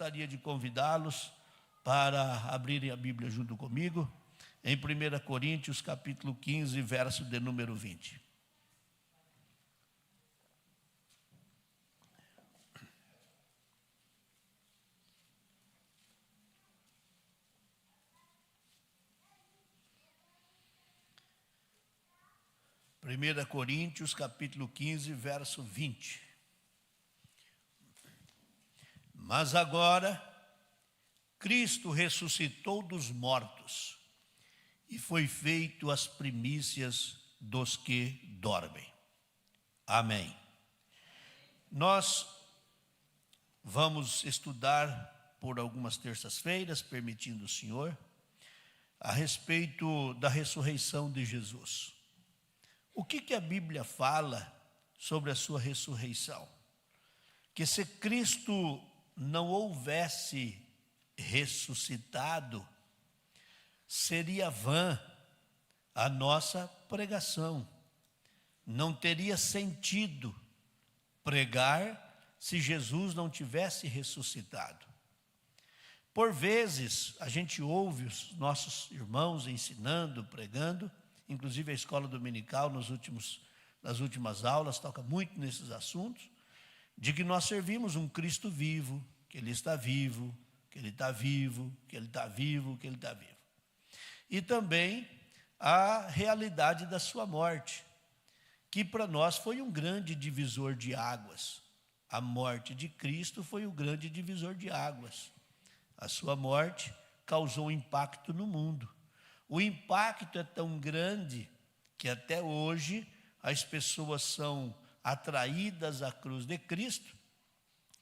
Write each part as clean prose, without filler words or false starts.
gostaria de convidá-los para abrirem a Bíblia junto comigo, em 1 Coríntios, capítulo 15, verso de número 20. Primeira Coríntios, capítulo 15, verso 20. Mas agora, Cristo ressuscitou dos mortos e foi feito as primícias dos que dormem. Amém. Nós vamos estudar por algumas terças-feiras, permitindo o Senhor, a respeito da ressurreição de Jesus. O que a Bíblia fala sobre a sua ressurreição? Que se Cristo não houvesse ressuscitado, seria vã a nossa pregação. Não teria sentido pregar se Jesus não tivesse ressuscitado. Por vezes, a gente ouve os nossos irmãos ensinando, pregando, inclusive a escola dominical, nas últimas aulas, toca muito nesses assuntos, de que nós servimos um Cristo vivo, que Ele está vivo, que Ele está vivo, que Ele está vivo, que Ele está vivo. E também a realidade da sua morte, que para nós foi um grande divisor de águas. A morte de Cristo foi o grande divisor de águas. A sua morte causou um impacto no mundo. O impacto é tão grande que até hoje as pessoas são atraídas à cruz de Cristo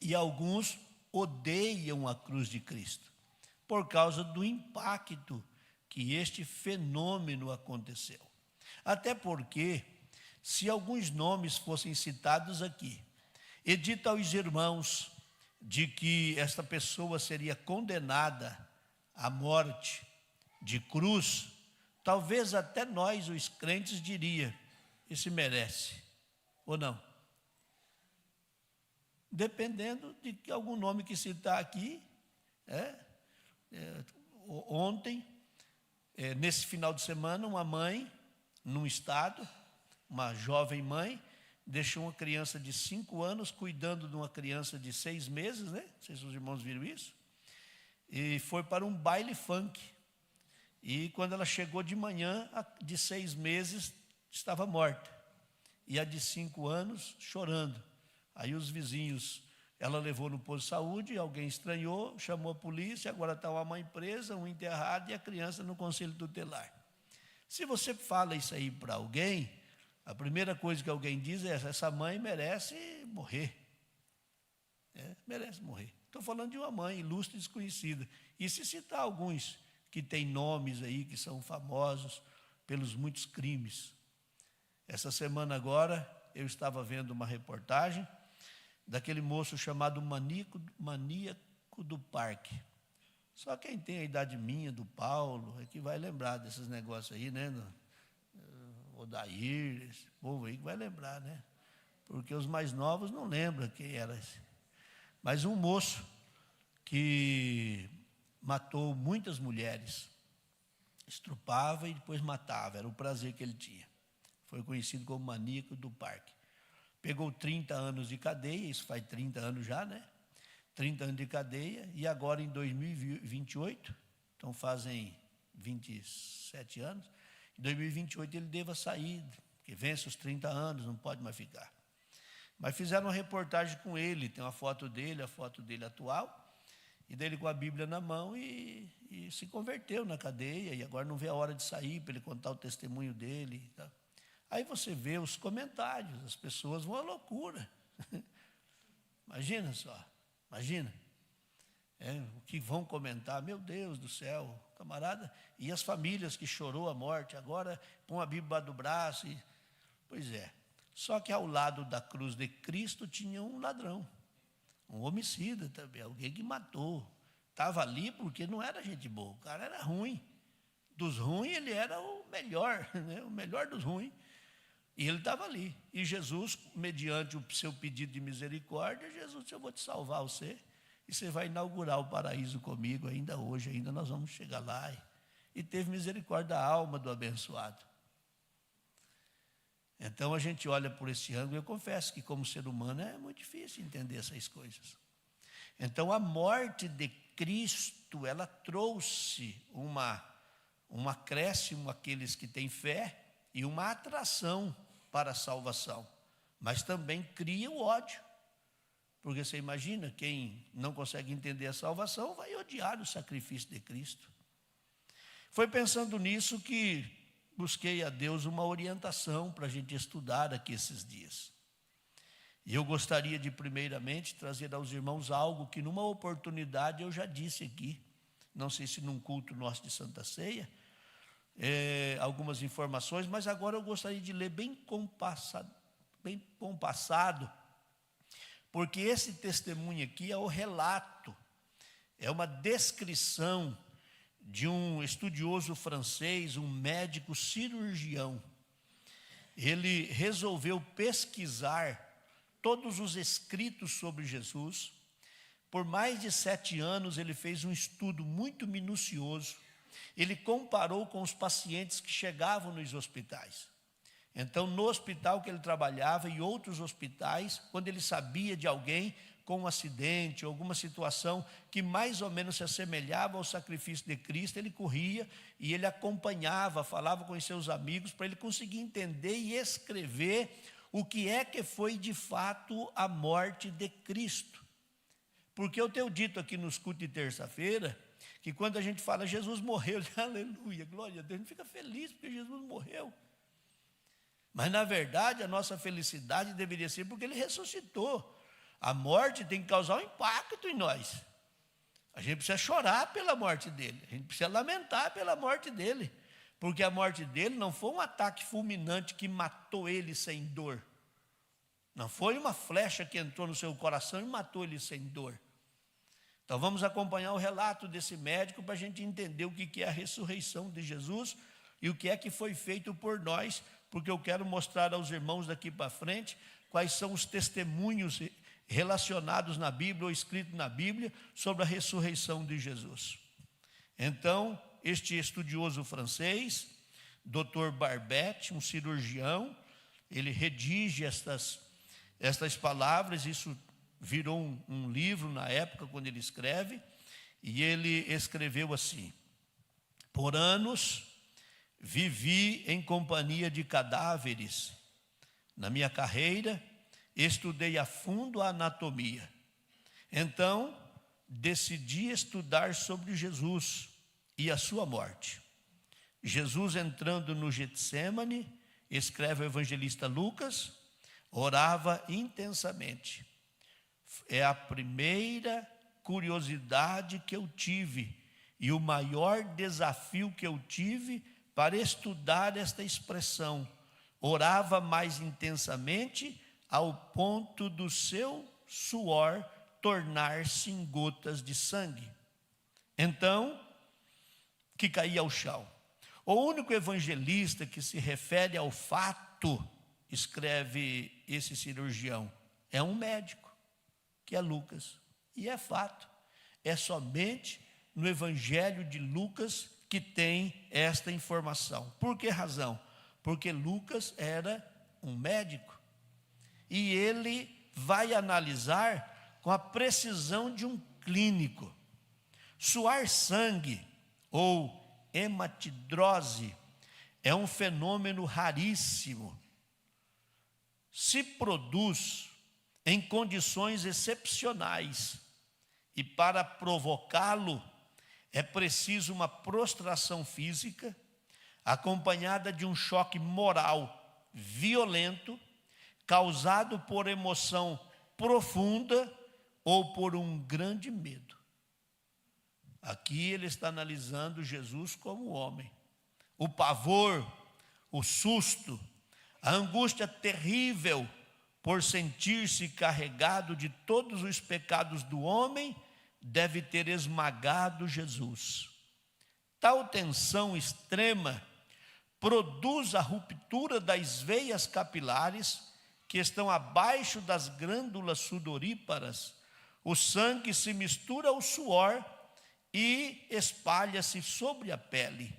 e alguns odeiam a cruz de Cristo por causa do impacto que este fenômeno aconteceu. Até porque, se alguns nomes fossem citados aqui, e dito aos irmãos de que esta pessoa seria condenada à morte de cruz, talvez até nós, os crentes, diria, esse merece, ou não? Dependendo de algum nome que citar aqui, ontem, nesse final de semana, uma mãe, num estado, uma jovem mãe, deixou uma criança de 5 anos cuidando de uma criança de 6 meses, né? Não sei se os irmãos viram isso, e foi para um baile funk. E quando ela chegou de manhã, a de 6 meses estava morta. E a de 5 anos chorando. Aí os vizinhos, ela levou no posto de saúde, alguém estranhou, chamou a polícia, agora está uma mãe presa, um enterrado e a criança no conselho tutelar. Se você fala isso aí para alguém, a primeira coisa que alguém diz é: essa mãe merece morrer. Merece morrer. Estou falando de uma mãe ilustre e desconhecida. E se citar alguns que têm nomes aí, que são famosos pelos muitos crimes. Essa semana agora, eu estava vendo uma reportagem daquele moço chamado Maníaco do Parque. Só quem tem a idade minha, do Paulo, é que vai lembrar desses negócios aí, né? Odair, esse povo aí que vai lembrar, né? Porque os mais novos não lembram quem era esse. Mas um moço que matou muitas mulheres, estrupava e depois matava, era o prazer que ele tinha. Foi conhecido como Maníaco do Parque. Pegou 30 anos de cadeia, isso faz 30 anos já, né? 30 anos de cadeia, e agora em 2028, então fazem 27 anos, em 2028 ele deva sair, porque vence os 30 anos, não pode mais ficar. Mas fizeram uma reportagem com ele, tem uma foto dele, a foto dele atual, e dele com a Bíblia na mão e se converteu na cadeia, e agora não vê a hora de sair para ele contar o testemunho dele. Tá? Aí você vê os comentários, as pessoas vão à loucura. Imagina só, imagina. O que vão comentar, meu Deus do céu, camarada, e as famílias que chorou a morte, agora põe a Bíblia do braço. Pois é, só que ao lado da cruz de Cristo tinha um ladrão. Um homicida também, alguém que matou. Estava ali porque não era gente boa, o cara era ruim. Dos ruins, ele era o melhor, né? O melhor dos ruins. E ele estava ali. E Jesus, mediante o seu pedido de misericórdia, Jesus disse: eu vou te salvar você. e você vai inaugurar o paraíso comigo ainda hoje, ainda nós vamos chegar lá. E teve misericórdia da alma do abençoado. Então a gente olha por esse ângulo, eu confesso que como ser humano é muito difícil entender essas coisas. Então a morte de Cristo, ela trouxe um acréscimo àqueles que têm fé e uma atração para a salvação, mas também cria o ódio, porque você imagina, quem não consegue entender a salvação vai odiar o sacrifício de Cristo. Foi pensando nisso que busquei a Deus uma orientação para a gente estudar aqui esses dias. E eu gostaria de, primeiramente, trazer aos irmãos algo que numa oportunidade eu já disse aqui, não sei se num culto nosso de Santa Ceia, algumas informações, mas agora eu gostaria de ler bem compassado, porque esse testemunho aqui é o relato, é uma descrição de um estudioso francês, um médico cirurgião. Ele resolveu pesquisar todos os escritos sobre Jesus. Por mais de 7 anos ele fez um estudo muito minucioso. Ele comparou com os pacientes que chegavam nos hospitais. Então, no hospital que ele trabalhava e outros hospitais, quando ele sabia de alguém com um acidente, alguma situação que mais ou menos se assemelhava ao sacrifício de Cristo, ele corria e ele acompanhava, falava com os seus amigos para ele conseguir entender e escrever o que foi de fato a morte de Cristo. Porque eu tenho dito aqui nos cultos de terça-feira, que quando a gente fala Jesus morreu, aleluia, glória a Deus, a gente fica feliz porque Jesus morreu. Mas na verdade a nossa felicidade deveria ser porque ele ressuscitou. A morte tem que causar um impacto em nós. A gente precisa chorar pela morte dele, a gente precisa lamentar pela morte dele, porque a morte dele não foi um ataque fulminante que matou ele sem dor. Não foi uma flecha que entrou no seu coração e matou ele sem dor. Então vamos acompanhar o relato desse médico para a gente entender o que é a ressurreição de Jesus e o que é que foi feito por nós, porque eu quero mostrar aos irmãos daqui para frente quais são os testemunhos relacionados na Bíblia ou escritos na Bíblia sobre a ressurreição de Jesus. Então, este estudioso francês, Dr. Barbet, um cirurgião, ele redige estas palavras, isso virou um livro na época quando ele escreve, e ele escreveu assim: por anos vivi em companhia de cadáveres. Na minha carreira, estudei a fundo a anatomia. Então, decidi estudar sobre Jesus e a sua morte. Jesus entrando no Getsêmani, escreve o evangelista Lucas, orava intensamente. É a primeira curiosidade que eu tive e o maior desafio que eu tive para estudar esta expressão. Orava mais intensamente ao ponto do seu suor tornar-se em gotas de sangue. Então, que caía ao chão. O único evangelista que se refere ao fato, escreve esse cirurgião, é um médico, que é Lucas. E é fato, é somente no evangelho de Lucas que tem esta informação. Por que razão? Porque Lucas era um médico. E ele vai analisar com a precisão de um clínico. Suar sangue ou hematidrose é um fenômeno raríssimo. Se produz em condições excepcionais e para provocá-lo é preciso uma prostração física acompanhada de um choque moral violento causado por emoção profunda ou por um grande medo. Aqui ele está analisando Jesus como homem. O pavor, o susto, a angústia terrível por sentir-se carregado de todos os pecados do homem deve ter esmagado Jesus. Tal tensão extrema produz a ruptura das veias capilares que estão abaixo das glândulas sudoríparas, o sangue se mistura ao suor e espalha-se sobre a pele,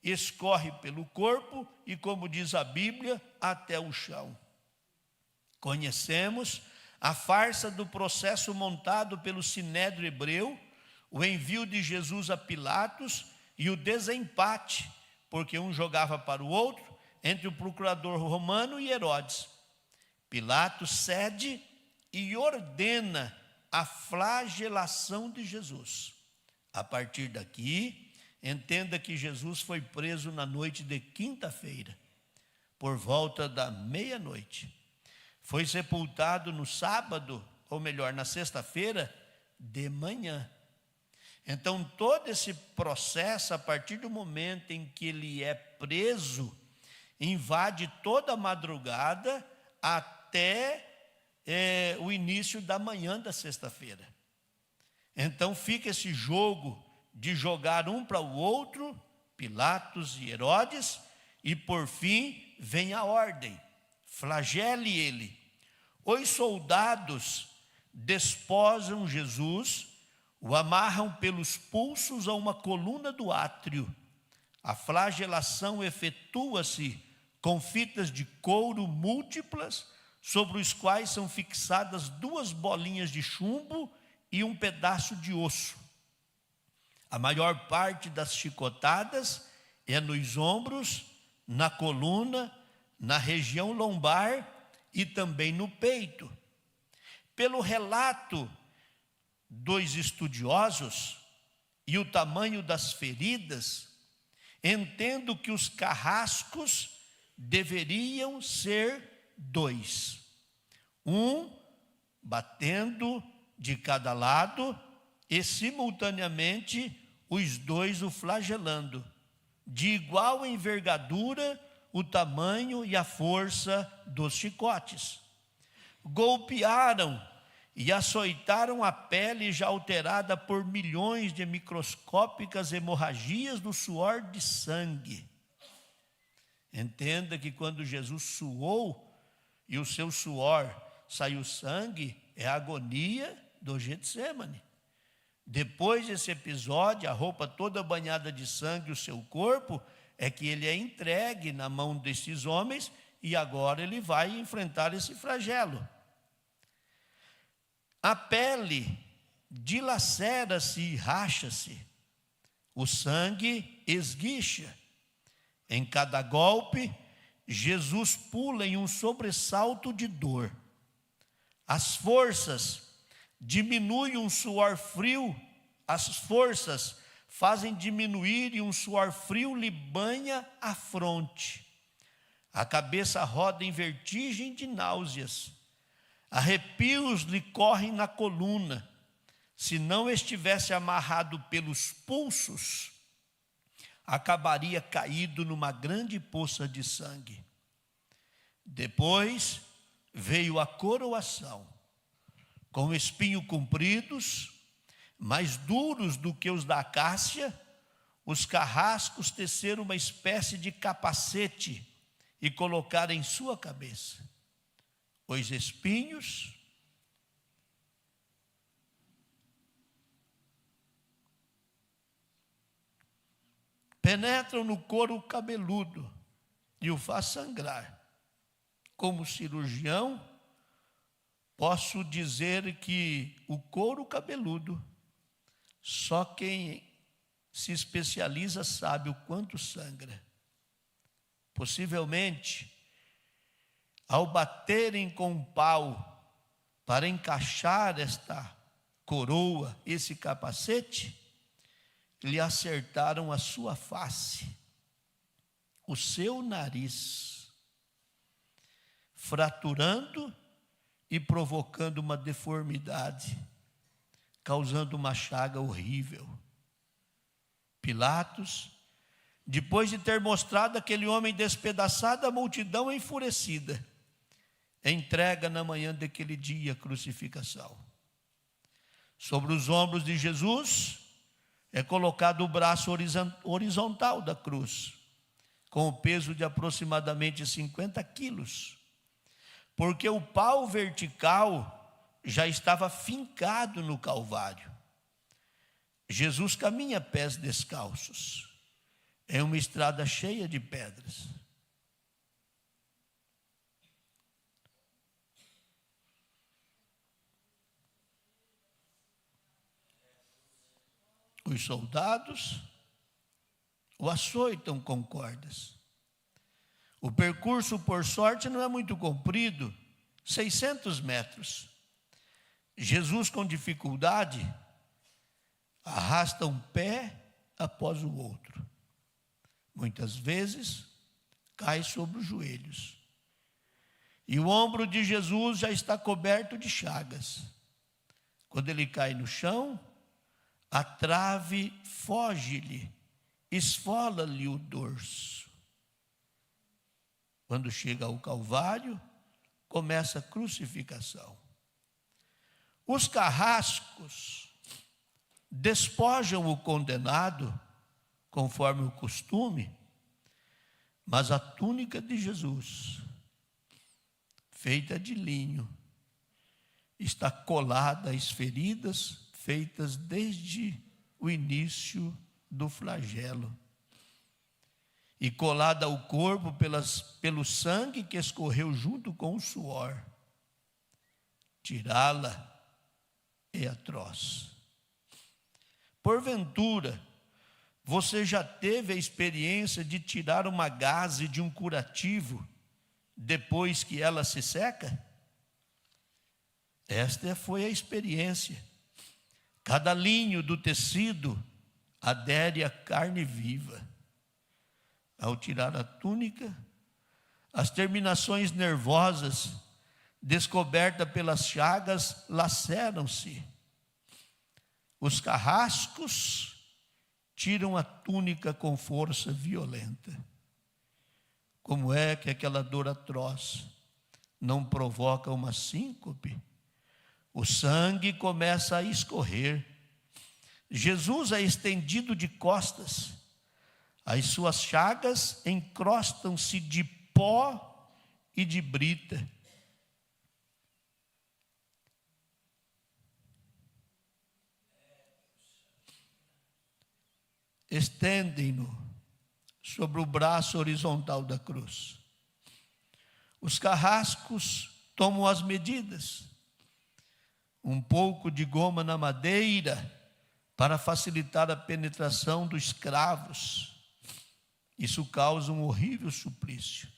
escorre pelo corpo e, como diz a Bíblia, até o chão. Conhecemos a farsa do processo montado pelo Sinédrio hebreu, o envio de Jesus a Pilatos e o desempate, porque um jogava para o outro, entre o procurador romano e Herodes. Pilatos cede e ordena a flagelação de Jesus. A partir daqui, entenda que Jesus foi preso na noite de quinta-feira, por volta da meia-noite. Foi sepultado no sábado, ou melhor, na sexta-feira de manhã. Então, todo esse processo, a partir do momento em que ele é preso, invade toda a madrugada até o início da manhã da sexta-feira. Então, fica esse jogo de jogar um para o outro, Pilatos e Herodes, e por fim vem a ordem: flagele ele. Os soldados desposam Jesus, o amarram pelos pulsos a uma coluna do átrio. A flagelação efetua-se com fitas de couro múltiplas, sobre os quais são fixadas 2 bolinhas de chumbo e um pedaço de osso. A maior parte das chicotadas é nos ombros, na coluna, na região lombar e também no peito. Pelo relato dos estudiosos e o tamanho das feridas, entendo que os carrascos deveriam ser 2. Um batendo de cada lado e simultaneamente os 2 o flagelando, de igual envergadura, o tamanho e a força dos chicotes. Golpearam e açoitaram a pele já alterada por milhões de microscópicas hemorragias do suor de sangue. Entenda que quando Jesus suou e o seu suor saiu sangue, é a agonia do Getsêmani. Depois desse episódio, a roupa toda banhada de sangue, o seu corpo, é que ele é entregue na mão desses homens e agora ele vai enfrentar esse flagelo. A pele dilacera-se e racha-se, o sangue esguicha. Em cada golpe, Jesus pula em um sobressalto de dor. As forças diminuem um suor frio, as forças fazem diminuir e um suor frio lhe banha a fronte. A cabeça roda em vertigem de náuseas. Arrepios lhe correm na coluna. Se não estivesse amarrado pelos pulsos, acabaria caído numa grande poça de sangue. Depois veio a coroação, com espinhos compridos, mais duros do que os da acácia. Os carrascos teceram uma espécie de capacete e colocaram em sua cabeça. Os espinhos penetram no couro cabeludo e o faz sangrar. Como cirurgião, posso dizer que o couro cabeludo, só quem se especializa sabe o quanto sangra. Possivelmente, ao baterem com um pau para encaixar esta coroa, esse capacete, lhe acertaram a sua face, o seu nariz, fraturando e provocando uma deformidade, causando uma chaga horrível. Pilatos, depois de ter mostrado aquele homem despedaçado, a multidão enfurecida, entrega na manhã daquele dia a crucificação. Sobre os ombros de Jesus é colocado o braço horizontal da cruz, com o peso de aproximadamente 50 quilos, porque o pau vertical já estava fincado no Calvário. Jesus caminha a pés descalços, em uma estrada cheia de pedras. Os soldados o açoitam com cordas. O percurso, por sorte, não é muito comprido, 600 metros. Jesus, com dificuldade, arrasta um pé após o outro. Muitas vezes, cai sobre os joelhos. E o ombro de Jesus já está coberto de chagas. Quando ele cai no chão, a trave foge-lhe, esfola-lhe o dorso. Quando chega ao Calvário, começa a crucificação. Os carrascos despojam o condenado, conforme o costume, mas a túnica de Jesus, feita de linho, está colada às feridas feitas desde o início do flagelo, e colada ao corpo pelo sangue que escorreu junto com o suor. Tirá-la é atroz. Porventura, você já teve a experiência de tirar uma gaze de um curativo depois que ela se seca? Esta foi a experiência. Cada linho do tecido adere à carne viva. Ao tirar a túnica, as terminações nervosas, descobertas pelas chagas, laceram-se. Os carrascos tiram a túnica com força violenta. Como é que aquela dor atroz não provoca uma síncope? O sangue começa a escorrer. Jesus é estendido de costas. As suas chagas encrostam-se de pó e de brita. Estendem-no sobre o braço horizontal da cruz. Os carrascos tomam as medidas. Um pouco de goma na madeira para facilitar a penetração dos cravos. Isso causa um horrível suplício.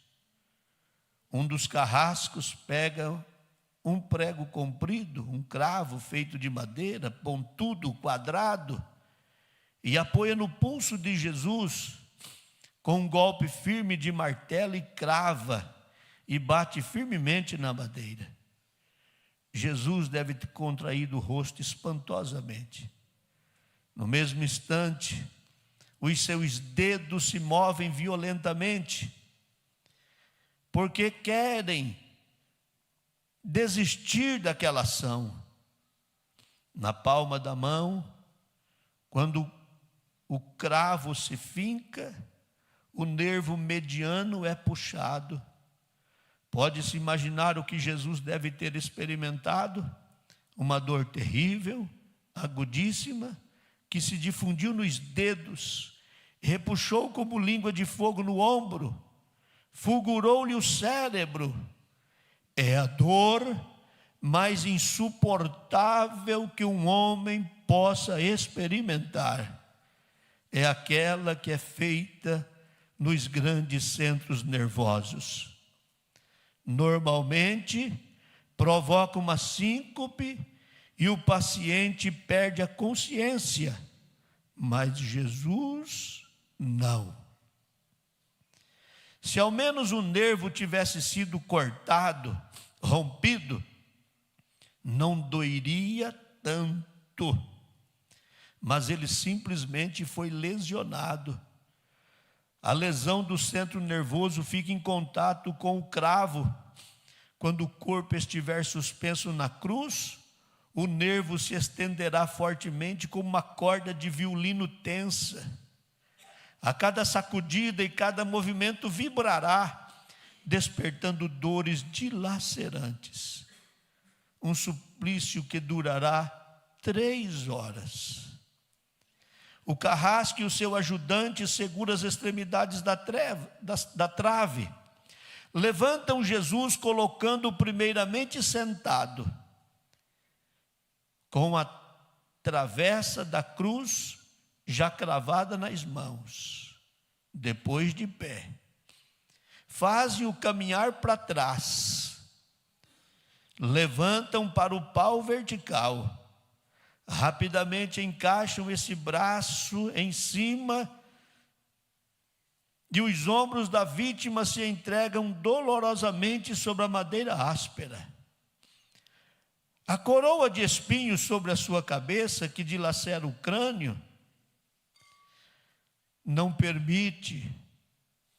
Um dos carrascos pega um prego comprido, um cravo feito de madeira, pontudo, quadrado, e apoia no pulso de Jesus com um golpe firme de martelo e crava e bate firmemente na madeira. Jesus deve ter contraído o rosto espantosamente. No mesmo instante, os seus dedos se movem violentamente, porque querem desistir daquela ação. Na palma da mão, quando o cravo se finca, o nervo mediano é puxado. Pode-se imaginar o que Jesus deve ter experimentado? Uma dor terrível, agudíssima, que se difundiu nos dedos, repuxou como língua de fogo no ombro, fulgurou-lhe o cérebro. É a dor mais insuportável que um homem possa experimentar. É aquela que é feita nos grandes centros nervosos. Normalmente, provoca uma síncope e o paciente perde a consciência, mas Jesus não. Se ao menos o nervo tivesse sido cortado, rompido, não doeria tanto, mas ele simplesmente foi lesionado. A lesão do centro nervoso fica em contato com o cravo. Quando o corpo estiver suspenso na cruz, o nervo se estenderá fortemente como uma corda de violino tensa. A cada sacudida e cada movimento vibrará, despertando dores dilacerantes. um suplício que durará 3 horas. O carrasco e o seu ajudante seguram as extremidades da trave. Levantam Jesus, colocando-o primeiramente sentado, com a travessa da cruz já cravada nas mãos, depois de pé. Fazem-o caminhar para trás, levantam para o pau vertical, rapidamente encaixam esse braço em cima e os ombros da vítima se entregam dolorosamente sobre a madeira áspera. A coroa de espinhos sobre a sua cabeça, que dilacera o crânio, não permite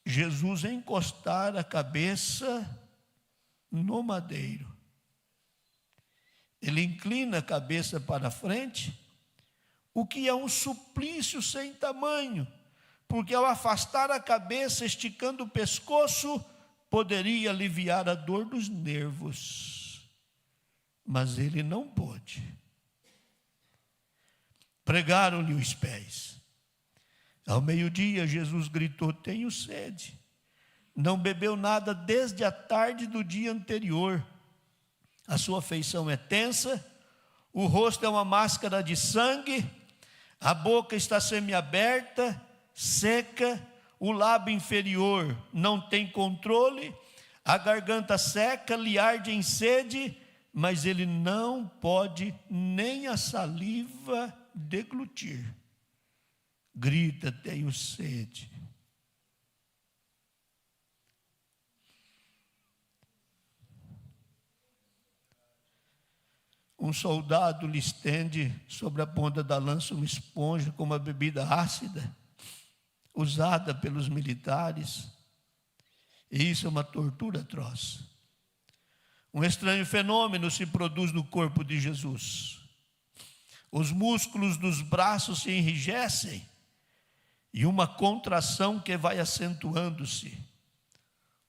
Jesus encostar a cabeça no madeiro. Ele inclina a cabeça para frente, o que é um suplício sem tamanho, porque ao afastar a cabeça, esticando o pescoço, poderia aliviar a dor dos nervos. Mas ele não pôde. Pregaram-lhe os pés. Ao meio-dia, Jesus gritou: tenho sede. Não bebeu nada desde a tarde do dia anterior. A sua feição é tensa, o rosto é uma máscara de sangue, a boca está semiaberta, seca, o lábio inferior não tem controle, a garganta seca, lhe arde em sede, mas ele não pode nem a saliva deglutir. Grita: tenho sede. Um soldado lhe estende sobre a ponta da lança uma esponja com uma bebida ácida, usada pelos militares. E isso é uma tortura atroz. Um estranho fenômeno se produz no corpo de Jesus. Os músculos dos braços se enrijecem e uma contração que vai acentuando-se.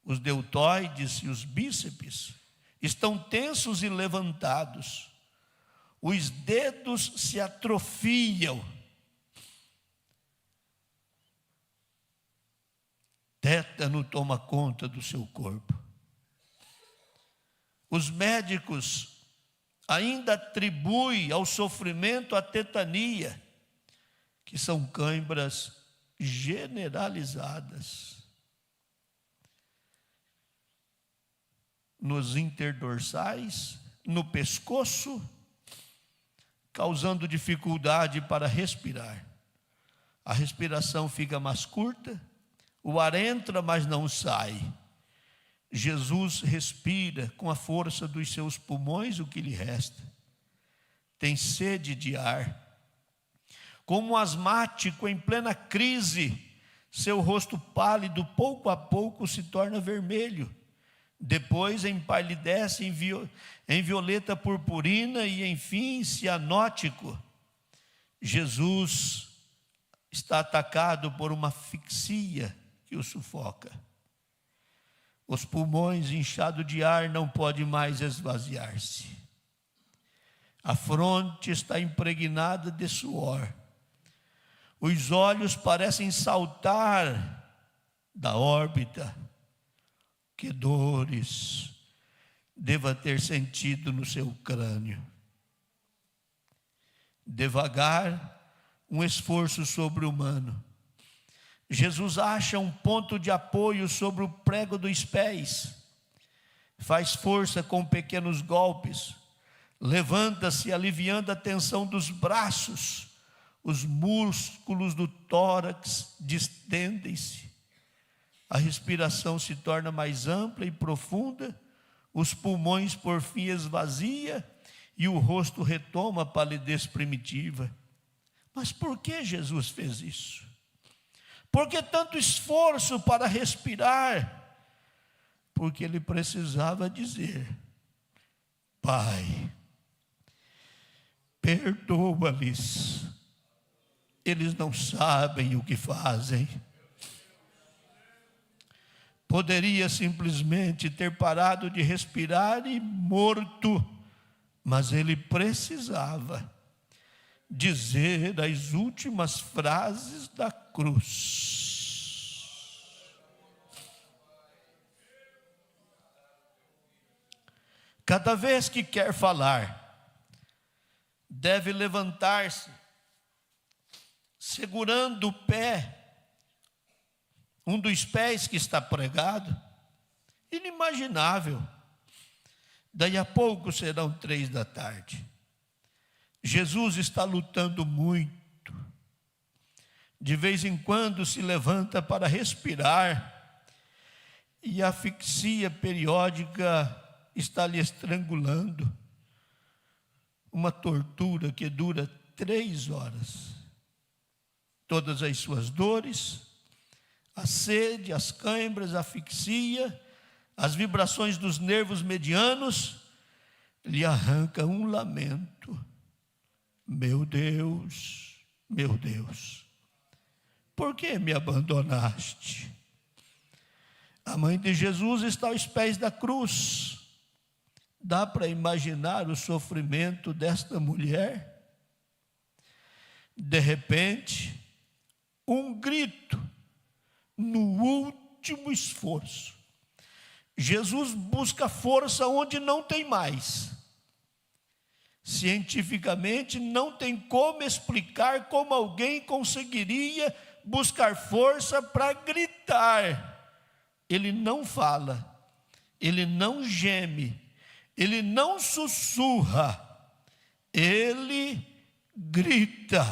Os deltoides e os bíceps estão tensos e levantados. Os dedos se atrofiam. Tétano toma conta do seu corpo. Os médicos ainda atribuem ao sofrimento a tetania, que são cãibras generalizadas nos interdorsais, no pescoço, causando dificuldade para respirar. A respiração fica mais curta, o ar entra, mas não sai. Jesus respira com a força dos seus pulmões o que lhe resta. Tem sede de ar. Como um asmático em plena crise, seu rosto pálido pouco a pouco se torna vermelho. Depois empalidece em violeta purpurina e enfim cianótico. Jesus está atacado por uma asfixia que o sufoca. Os pulmões inchados de ar não podem mais esvaziar-se. A fronte está impregnada de suor. Os olhos parecem saltar da órbita. Que dores deva ter sentido no seu crânio. Devagar, um esforço sobre-humano. Jesus acha um ponto de apoio sobre o prego dos pés. Faz força com pequenos golpes. Levanta-se, aliviando a tensão dos braços. Os músculos do tórax distendem-se. A respiração se torna mais ampla e profunda, os pulmões por fim esvazia e o rosto retoma a palidez primitiva. Mas por que Jesus fez isso? Por que tanto esforço para respirar? Porque ele precisava dizer: Pai, perdoa-lhes, eles não sabem o que fazem. Poderia simplesmente ter parado de respirar e morto, mas ele precisava dizer as últimas frases da cruz. Cada vez que quer falar, deve levantar-se, segurando o pé, um dos pés que está pregado. Inimaginável. Daí a pouco serão 3 da tarde. Jesus está lutando muito. De vez em quando se levanta para respirar, e a asfixia periódica está lhe estrangulando. Uma tortura que dura 3 horas. Todas as suas dores, a sede, as câimbras, a asfixia, as vibrações dos nervos medianos, lhe arranca um lamento. Meu Deus, por que me abandonaste? A mãe de Jesus está aos pés da cruz. Dá para imaginar o sofrimento desta mulher? De repente, um grito, no último esforço. Jesus busca força onde não tem mais. Cientificamente, não tem como explicar como alguém conseguiria buscar força para gritar. Ele não fala, ele não geme, ele não sussurra, ele grita: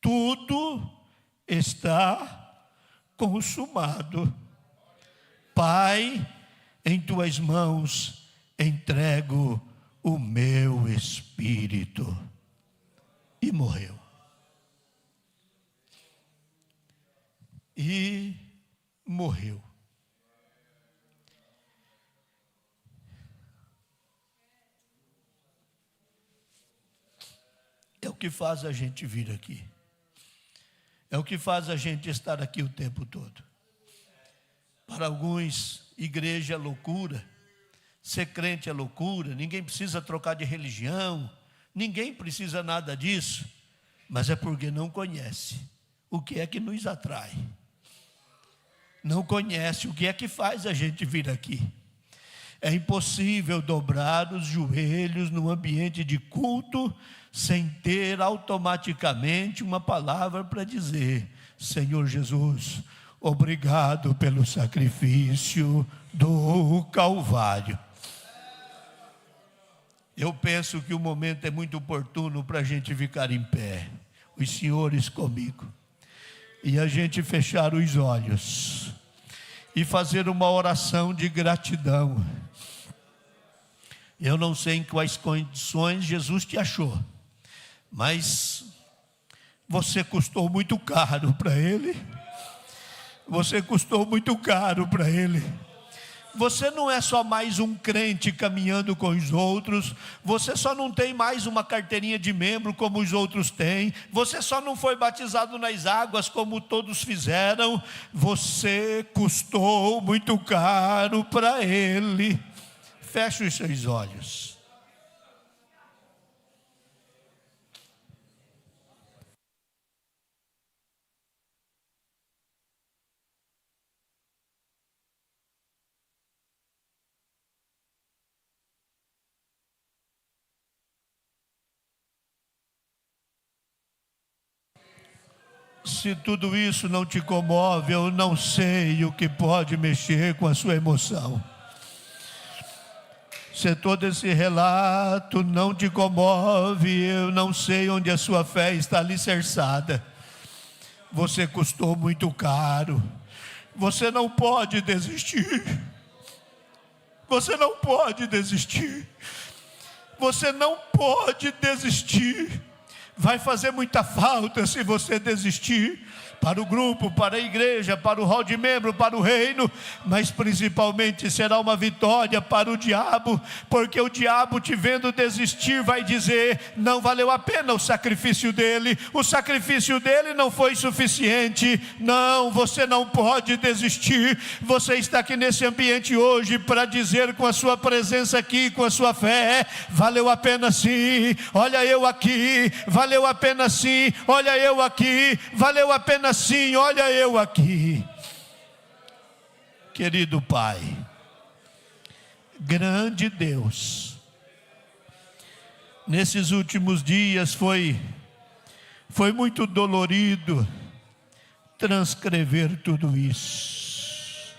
tudo está consumado. Pai, em tuas mãos entrego o meu espírito. E morreu. E morreu. É o que faz a gente vir aqui. É o que faz a gente estar aqui o tempo todo. Para alguns, igreja é loucura. Ser crente é loucura, ninguém precisa trocar de religião, ninguém precisa nada disso, mas é porque não conhece o que é que nos atrai, não conhece o que é que faz a gente vir aqui. É impossível dobrar os joelhos num ambiente de culto sem ter automaticamente uma palavra para dizer: Senhor Jesus, obrigado pelo sacrifício do Calvário. Eu penso que o momento é muito oportuno para a gente ficar em pé, os senhores comigo, e a gente fechar os olhos e fazer uma oração de gratidão. Eu não sei em quais condições Jesus te achou, mas você custou muito caro para Ele. Você custou muito caro para Ele. Você não é só mais um crente caminhando com os outros. Você só não tem mais uma carteirinha de membro como os outros têm. Você só não foi batizado nas águas como todos fizeram. Você custou muito caro para Ele. Feche os seus olhos. Se tudo isso não te comove, eu não sei o que pode mexer com a sua emoção. Se todo esse relato não te comove, eu não sei onde a sua fé está alicerçada. Você custou muito caro. Você não pode desistir. Você não pode desistir. Você não pode desistir. vai fazer muita falta se você desistir. Para o grupo, para a igreja, para o hall de membro, para o reino, mas principalmente será uma vitória para o diabo, porque o diabo te vendo desistir vai dizer: não valeu a pena o sacrifício dele não foi suficiente. Não, você não pode desistir. Você está aqui nesse ambiente hoje para dizer com a sua presença aqui, com a sua fé: valeu a pena sim, olha eu aqui, valeu a pena sim, olha eu aqui, valeu a pena sim, olha eu aqui. Querido Pai, grande Deus, nesses últimos dias foi muito dolorido transcrever tudo isso.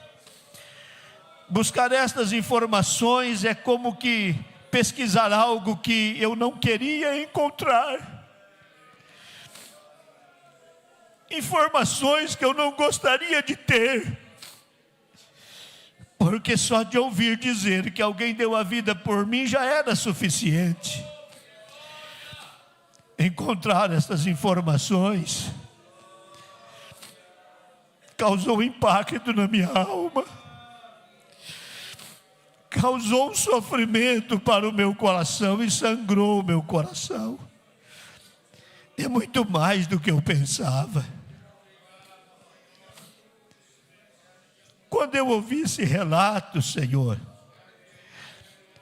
Buscar estas informações é como que pesquisar algo que eu não queria encontrar. Informações que eu não gostaria de ter, porque só de ouvir dizer que alguém deu a vida por mim já era suficiente. Encontrar essas informações causou impacto na minha alma, causou um sofrimento para o meu coração e sangrou o meu coração. É muito mais do que eu pensava. Quando eu ouvi esse relato, Senhor,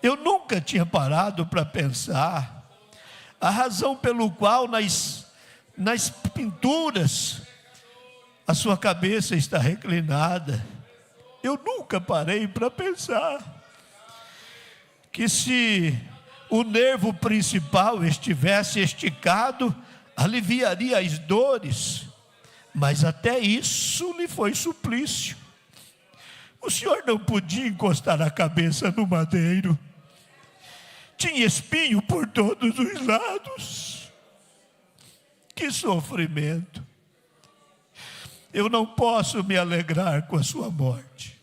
eu nunca tinha parado para pensar a razão pelo qual nas pinturas a sua cabeça está reclinada. Eu nunca parei para pensar que se o nervo principal estivesse esticado, aliviaria as dores, mas até isso lhe foi suplício. O Senhor não podia encostar a cabeça no madeiro, tinha espinho por todos os lados. Que sofrimento! Eu não posso me alegrar com a sua morte,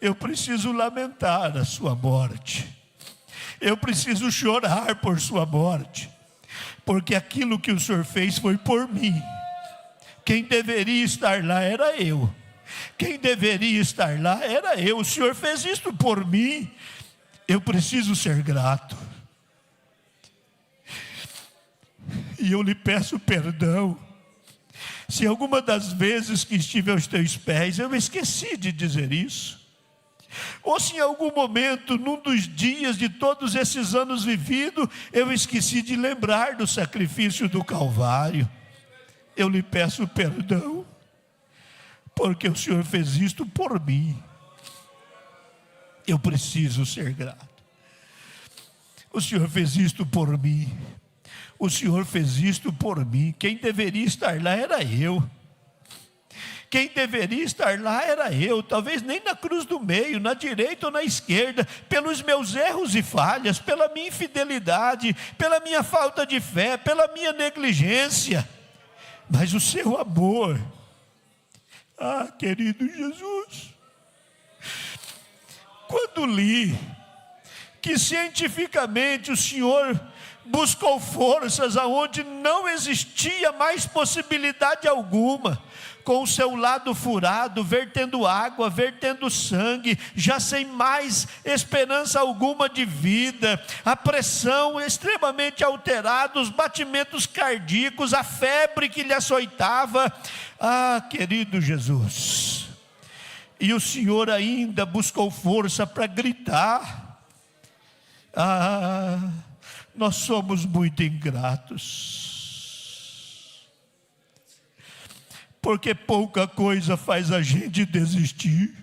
eu preciso lamentar a sua morte, eu preciso chorar por sua morte, porque aquilo que o Senhor fez foi por mim. Quem deveria estar lá era eu. Quem deveria estar lá era eu. O Senhor fez isto por mim. Eu preciso ser grato. E eu lhe peço perdão se alguma das vezes que estive aos teus pés eu esqueci de dizer isso, ou se em algum momento, num dos dias de todos esses anos vividos, eu esqueci de lembrar do sacrifício do Calvário. Eu lhe peço perdão, porque o Senhor fez isto por mim. Eu preciso ser grato. O Senhor fez isto por mim. O Senhor fez isto por mim. Quem deveria estar lá era eu. Quem deveria estar lá era eu, talvez nem na cruz do meio, na direita ou na esquerda, pelos meus erros e falhas, pela minha infidelidade, pela minha falta de fé, pela minha negligência. Mas o seu amor, querido Jesus, quando li que cientificamente o Senhor buscou forças aonde não existia mais possibilidade alguma, com o seu lado furado, vertendo água, vertendo sangue, já sem mais esperança alguma de vida, a pressão extremamente alterada, os batimentos cardíacos, a febre que lhe açoitava. Querido Jesus, e o Senhor ainda buscou força para gritar: nós somos muito ingratos, porque pouca coisa faz a gente desistir,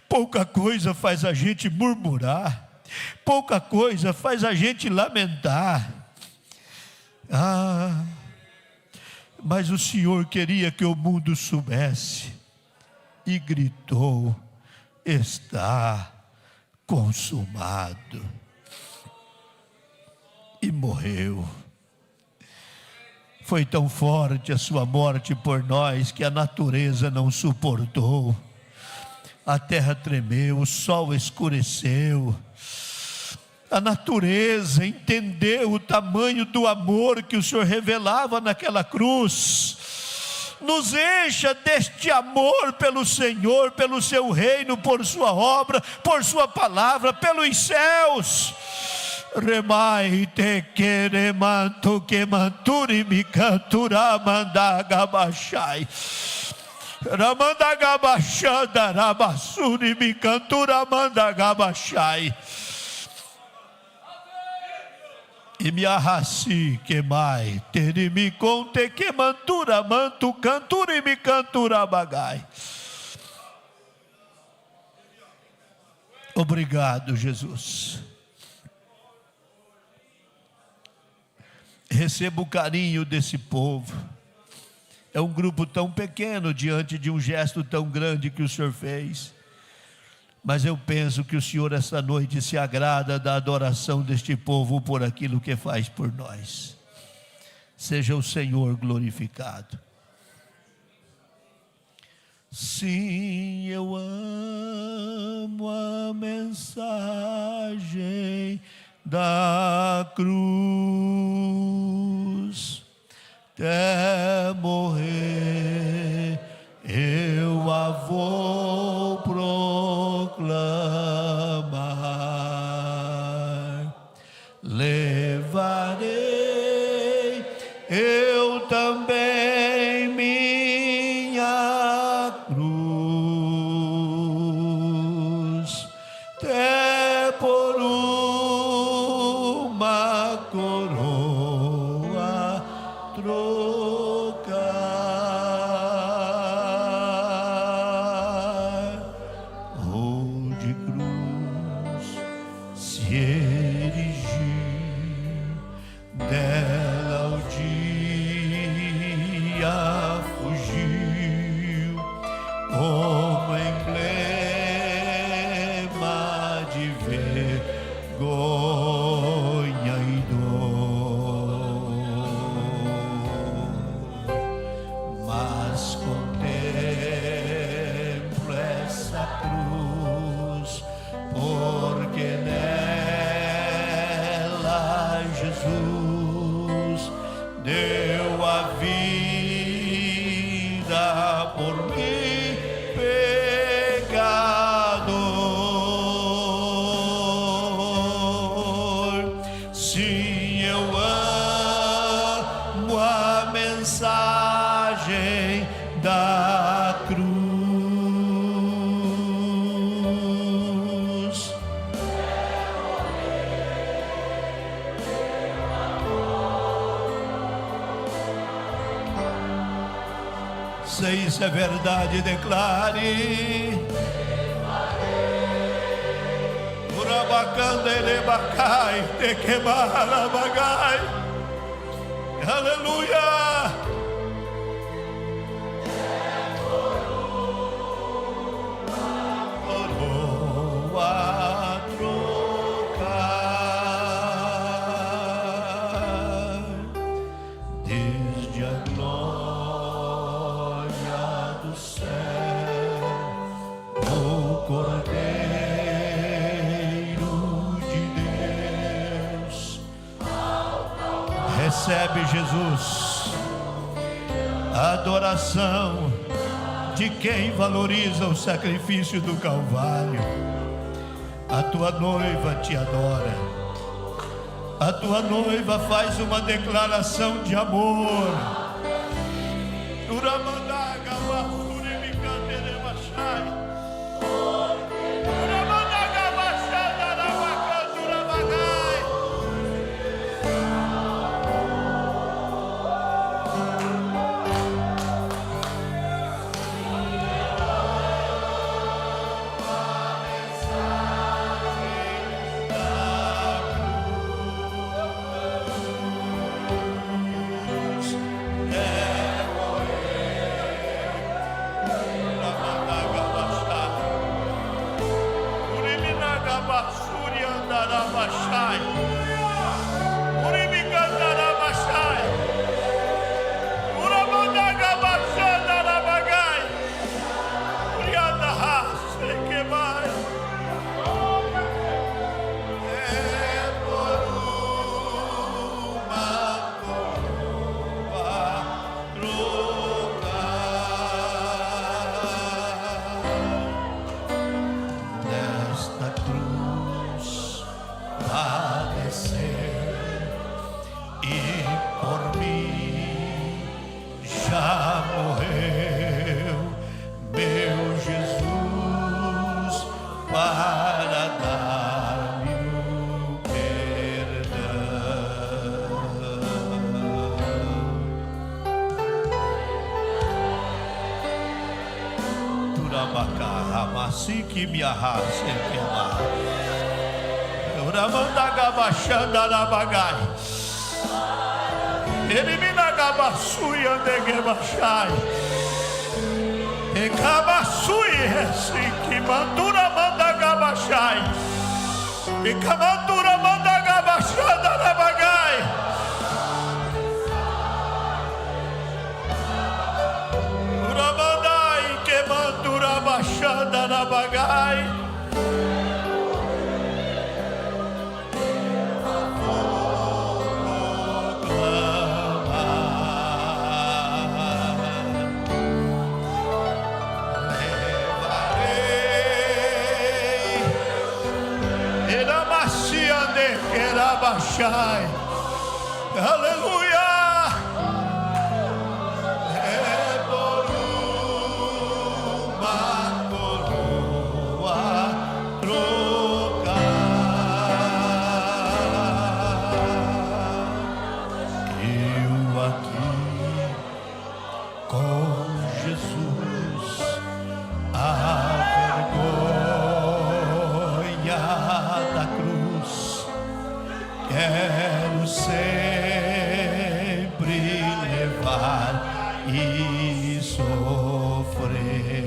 pouca coisa faz a gente murmurar, pouca coisa faz a gente lamentar. Mas o Senhor queria que o mundo soubesse e gritou: está consumado. E morreu. Foi tão forte a sua morte por nós que a natureza não suportou. A terra tremeu, o sol escureceu. a natureza, entender o tamanho do amor que o Senhor revelava naquela cruz. Nos encha deste amor pelo Senhor, pelo seu reino, por sua obra, por sua palavra, pelos céus. Remai te queremanto que manturi mi cantura mandagabachai. Ramandagabachanda rabassuri mi cantura mandagabachai. E me arraci que mai tere me conte que mantura manto cantura e me cantura bagai. Obrigado, Jesus. Receba o carinho desse povo. É um grupo tão pequeno diante de um gesto tão grande que o Senhor fez. Mas eu penso que o Senhor esta noite se agrada da adoração deste povo por aquilo que faz por nós. Seja o Senhor glorificado. Sim, eu amo a mensagem da cruz. Até morrer eu a vou proclamar. Levarei eu também minha cruz, até por uma coroa trocar. Ou de cruz se erigir, dela o dia fugiu, como emblema de vergonha e dor. Mas contemplo essa cruz, porque nela Jesus deu a vida por mim, pecador. Sim, eu amo a mensagem da cruz. Se isso é verdade, declare. Urabacanda elebacai, te queimar bagai. Aleluia. Coroa trocar, desde a glória do céu, o Cordeiro de Deus. Recebe, Jesus, a adoração de quem valoriza o sacrifício do Calvário. A tua noiva te adora. A tua noiva faz uma declaração de amor. assim que me arrase queimar. Uramanda gabachanda na bagai. Elimina gabasui ande gebachai. E gabasui assim que mandura manda gabachai. E camantura manda gabachanda na bagai. Uramandai que mandura bachanda na bagai. Baixai, aleluia, é por uma coroa trocar. Eu aqui com Jesus, a vergonha da cruz. Quero sempre levar e sofrer.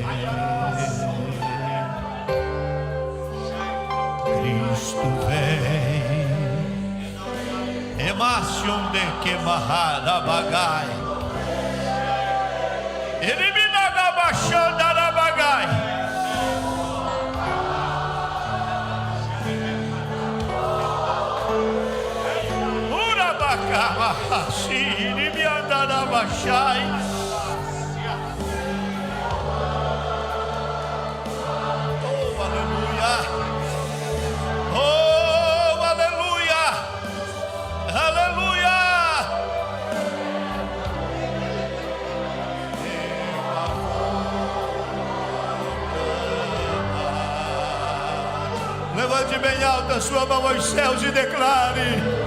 Cristo vem, emacion de queimar a bagai. Elimina a baixada na bagai. Siri me andar baixai. Oh, aleluia. Oh, aleluia. Aleluia. Levante bem alta a sua mão aos céus e declare: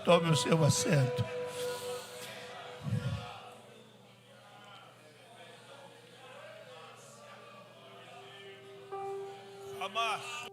tome o seu assento. Amasso.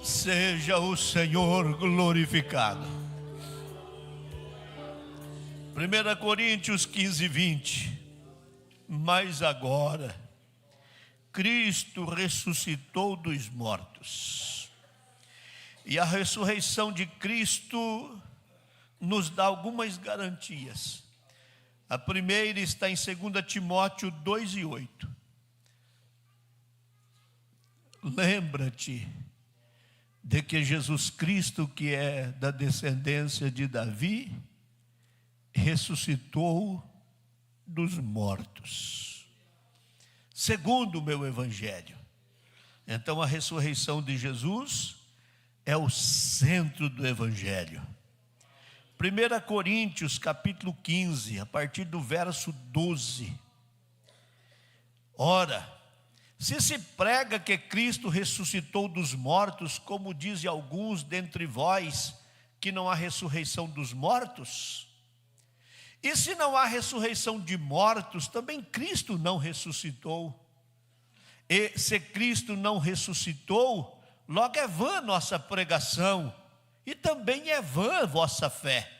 Seja o Senhor glorificado. 1 Coríntios 15, 20. Mas agora, Cristo ressuscitou dos mortos. E a ressurreição de Cristo nos dá algumas garantias. A primeira está em 2 Timóteo 2 e 8. Lembra-te de que Jesus Cristo, que é da descendência de Davi, ressuscitou dos mortos, segundo o meu evangelho. Então a ressurreição de Jesus é o centro do evangelho. 1 Coríntios capítulo 15, a partir do verso 12. Ora, se prega que Cristo ressuscitou dos mortos, como dizem alguns dentre vós, que não há ressurreição dos mortos? E se não há ressurreição de mortos, também Cristo não ressuscitou. E se Cristo não ressuscitou, logo é vã nossa pregação, e também é vã a vossa fé.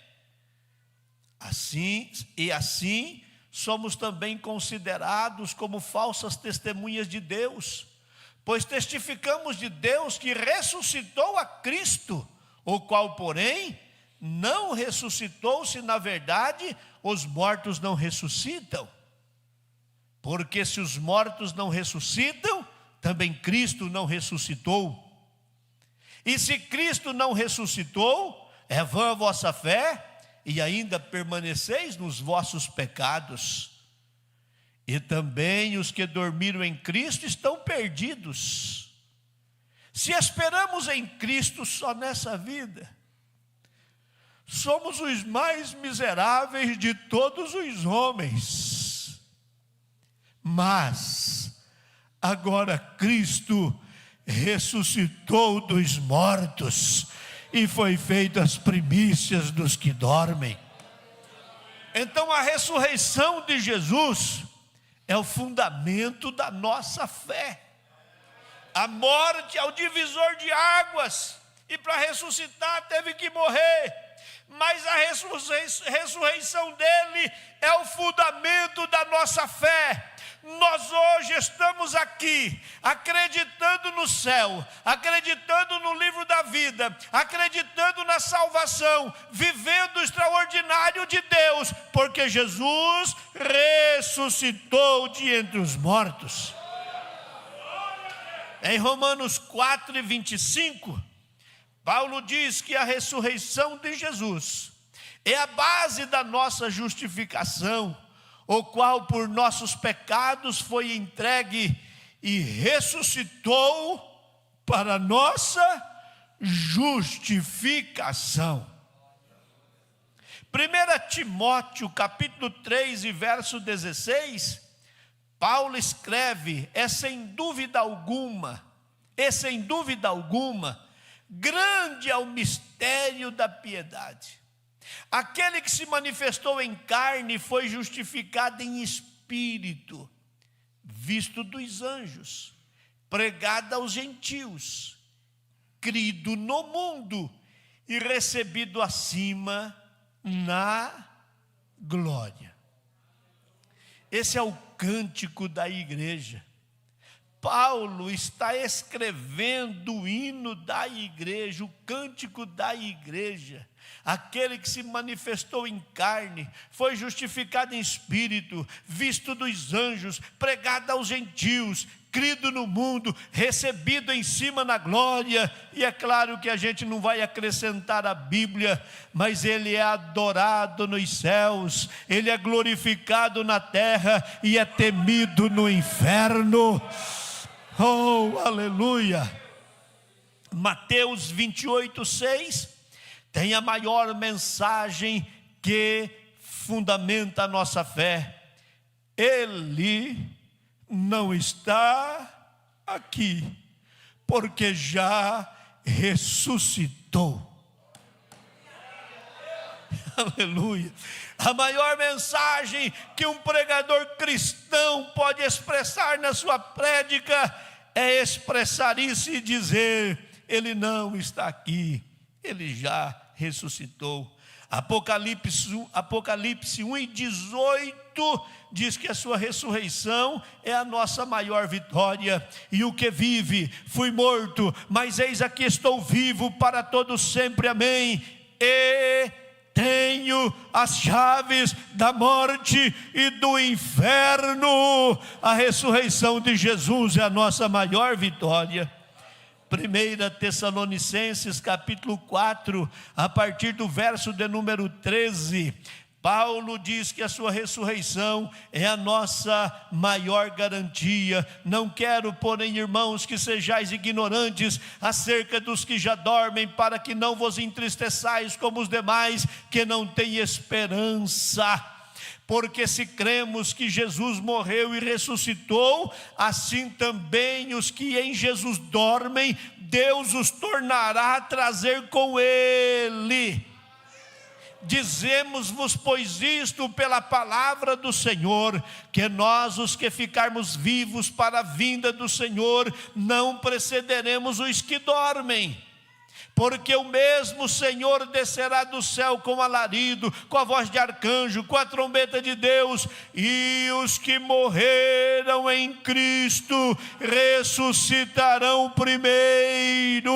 Assim somos também considerados como falsas testemunhas de Deus, pois testificamos de Deus que ressuscitou a Cristo, o qual, porém, não ressuscitou, se na verdade os mortos não ressuscitam. Porque se os mortos não ressuscitam, também Cristo não ressuscitou. E se Cristo não ressuscitou, é vã a vossa fé, e ainda permaneceis nos vossos pecados. E também os que dormiram em Cristo estão perdidos. Se esperamos em Cristo só nessa vida, somos os mais miseráveis de todos os homens. Mas agora Cristo ressuscitou dos mortos e foi feito as primícias dos que dormem. Então a ressurreição de Jesus é o fundamento da nossa fé. A morte é o divisor de águas, e para ressuscitar teve que morrer, mas a ressurreição dele é o fundamento da nossa fé. Nós hoje estamos aqui, acreditando no céu, acreditando no livro da vida, acreditando na salvação, vivendo o extraordinário de Deus, porque Jesus ressuscitou de entre os mortos. Em Romanos 4:25, Paulo diz que a ressurreição de Jesus é a base da nossa justificação, o qual por nossos pecados foi entregue e ressuscitou para nossa justificação. 1 Timóteo capítulo 3 e verso 16, Paulo escreve: é sem dúvida alguma, grande é o mistério da piedade. Aquele que se manifestou em carne foi justificado em espírito, visto dos anjos, pregado aos gentios, crido no mundo e recebido acima na glória. Esse é o cântico da igreja. Paulo está escrevendo o hino da igreja, o cântico da igreja. Aquele que se manifestou em carne, foi justificado em espírito, visto dos anjos, pregado aos gentios, crido no mundo, recebido em cima na glória. E é claro que a gente não vai acrescentar a Bíblia, mas ele é adorado nos céus, ele é glorificado na terra e é temido no inferno. Oh, aleluia! Mateus 28:6 tem a maior mensagem que fundamenta a nossa fé. Ele não está aqui, porque já ressuscitou. Aleluia! A maior mensagem que um pregador cristão pode expressar na sua prédica é expressar isso e dizer: ele não está aqui, ele já ressuscitou. Apocalipse 1:18 diz que a sua ressurreição é a nossa maior vitória. E o que vive, fui morto, mas eis aqui estou vivo para todo sempre, amém. E tenho as chaves da morte e do inferno. A ressurreição de Jesus é a nossa maior vitória. 1 Tessalonicenses capítulo 4, a partir do verso de número 13, Paulo diz que a sua ressurreição é a nossa maior garantia. Não quero, porém, irmãos, que sejais ignorantes acerca dos que já dormem, para que não vos entristeçais como os demais que não têm esperança. Porque se cremos que Jesus morreu e ressuscitou, assim também os que em Jesus dormem, Deus os tornará a trazer com Ele. Dizemos-vos, pois, isto pela palavra do Senhor, que nós, os que ficarmos vivos para a vinda do Senhor, não precederemos os que dormem. porque o mesmo Senhor descerá do céu com alarido, com a voz de arcanjo, com a trombeta de Deus, e os que morreram em Cristo ressuscitarão primeiro.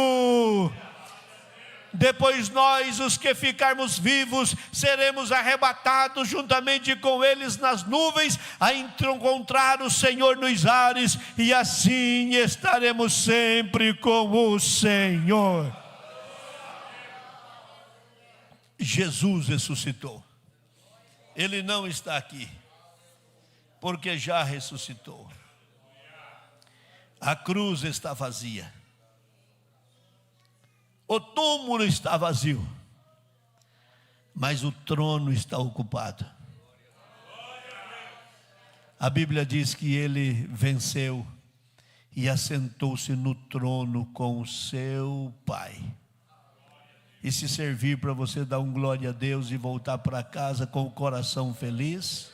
Depois nós, os que ficarmos vivos, seremos arrebatados juntamente com eles nas nuvens, a encontrar o Senhor nos ares, e assim estaremos sempre com o Senhor. Jesus ressuscitou. Ele não está aqui, porque já ressuscitou. A cruz está vazia. O túmulo está vazio, mas o trono está ocupado. A Bíblia diz que ele venceu e assentou-se no trono com o seu Pai. E se servir para você dar glória a Deus e voltar para casa com o coração feliz,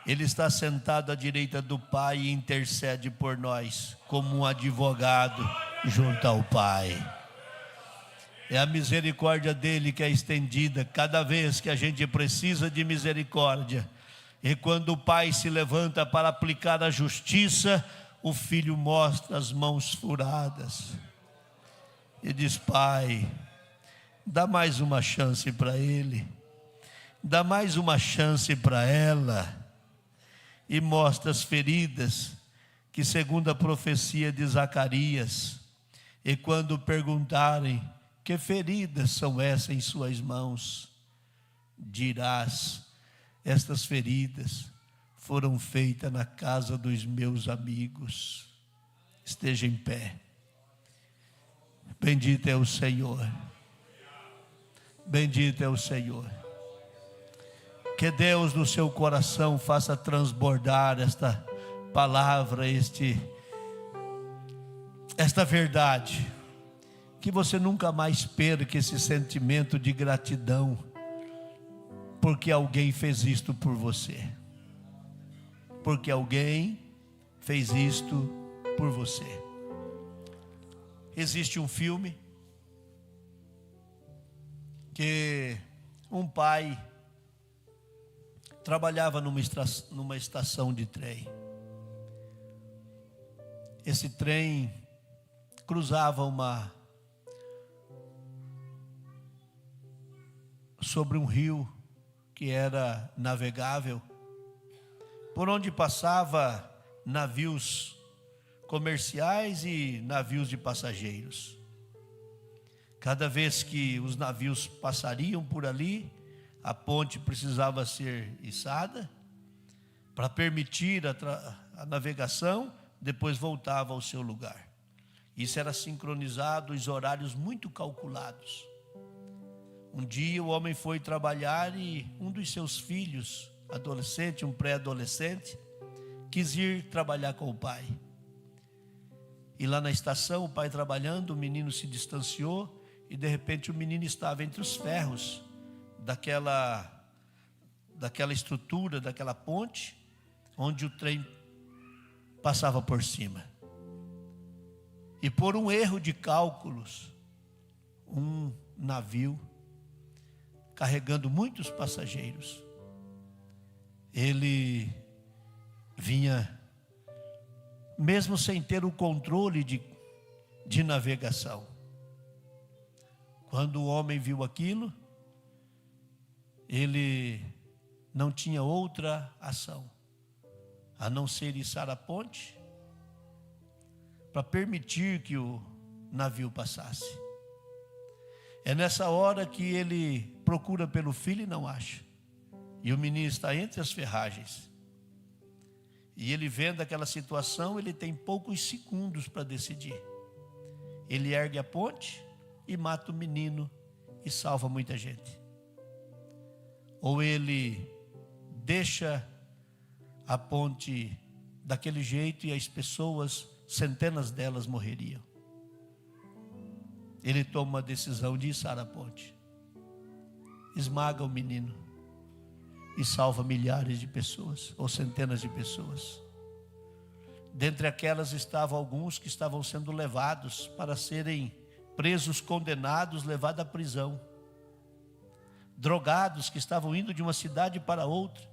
ele está sentado à direita do Pai e intercede por nós como um advogado junto ao Pai. É a misericórdia dele que é estendida cada vez que a gente precisa de misericórdia. E quando o pai se levanta para aplicar a justiça, o filho mostra as mãos furadas e diz: Pai, dá mais uma chance para ele, dá mais uma chance para ela. E mostra as feridas que, segundo a profecia de Zacarias, e quando perguntarem: que feridas são essas em suas mãos? Dirás: estas feridas foram feitas na casa dos meus amigos. Esteja em pé. Bendito é o Senhor. Bendito é o Senhor. Que Deus no seu coração faça transbordar esta palavra, esta verdade. Que você nunca mais perca esse sentimento de gratidão, porque alguém fez isto por você. Porque alguém fez isto por você. Existe um filme que um pai trabalhava numa estação de trem. Esse trem cruzava sobre um rio que era navegável, por onde passava navios comerciais e navios de passageiros. Cada vez que os navios passariam por ali, a ponte precisava ser içada para permitir a navegação, depois voltava ao seu lugar. Isso era sincronizado, os horários muito calculados. Um dia o homem foi trabalhar e um dos seus filhos, adolescente, um pré-adolescente, quis ir trabalhar com o pai. E lá na estação, o pai trabalhando, o menino se distanciou e de repente o menino estava entre os ferros daquela estrutura, daquela ponte, onde o trem passava por cima. E por um erro de cálculos, um navio carregando muitos passageiros, ele vinha, mesmo sem ter o controle de navegação. Quando o homem viu aquilo, ele não tinha outra ação a não ser içar a ponte para permitir que o navio passasse. É nessa hora que ele procura pelo filho e não acha. E o menino está entre as ferragens. E ele vendo aquela situação, ele tem poucos segundos para decidir. Ele ergue a ponte e mata o menino e salva muita gente. Ou ele deixa a ponte daquele jeito e as pessoas, centenas delas, morreriam. Ele toma a decisão de içar a ponte, esmaga o menino e salva milhares de pessoas, ou centenas de pessoas. Dentre aquelas estavam alguns que estavam sendo levados para serem presos condenados levados à prisão, drogados que estavam indo de uma cidade para outra,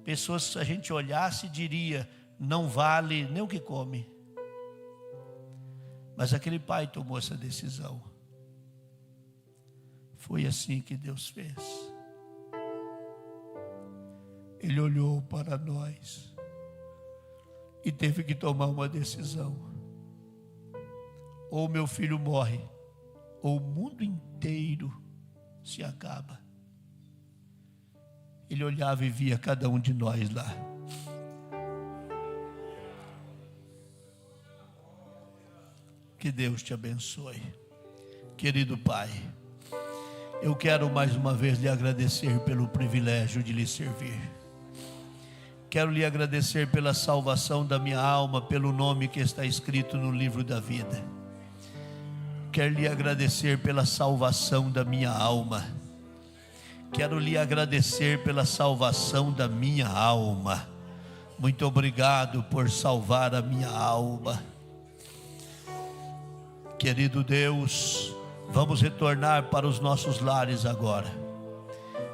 pessoas que se a gente olhasse diria, não vale nem o que come. Mas aquele pai tomou essa decisão. Foi assim que Deus fez. Ele olhou para nós e teve que tomar uma decisão. Ou meu filho morre, ou o mundo inteiro se acaba. Ele olhava e via cada um de nós lá. Que Deus te abençoe. Querido Pai, eu quero mais uma vez lhe agradecer pelo privilégio de lhe servir. Quero lhe agradecer pela salvação da minha alma, pelo nome que está escrito no livro da vida. Quero lhe agradecer pela salvação da minha alma. Quero lhe agradecer pela salvação da minha alma. Muito obrigado por salvar a minha alma. Querido Deus, vamos retornar para os nossos lares agora.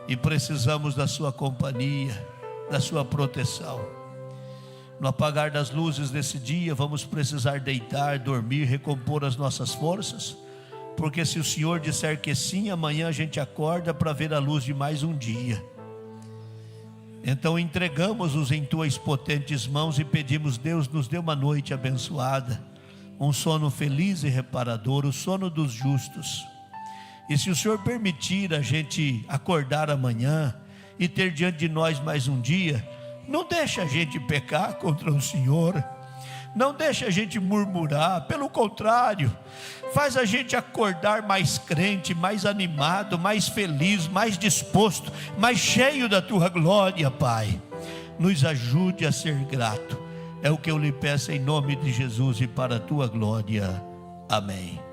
E precisamos da sua companhia, da sua proteção. No apagar das luzes desse dia, vamos precisar deitar, dormir, recompor as nossas forças. Porque se o Senhor disser que sim, amanhã a gente acorda para ver a luz de mais um dia. Então entregamos-os em tuas potentes mãos e pedimos, Deus, nos dê uma noite abençoada, um sono feliz e reparador, o sono dos justos. E se o Senhor permitir a gente acordar amanhã e ter diante de nós mais um dia, não deixa a gente pecar contra o Senhor, não deixa a gente murmurar, pelo contrário, faz a gente acordar mais crente, mais animado, mais feliz, mais disposto, mais cheio da tua glória, Pai. Nos ajude a ser grato, é o que eu lhe peço em nome de Jesus e para a tua glória, amém.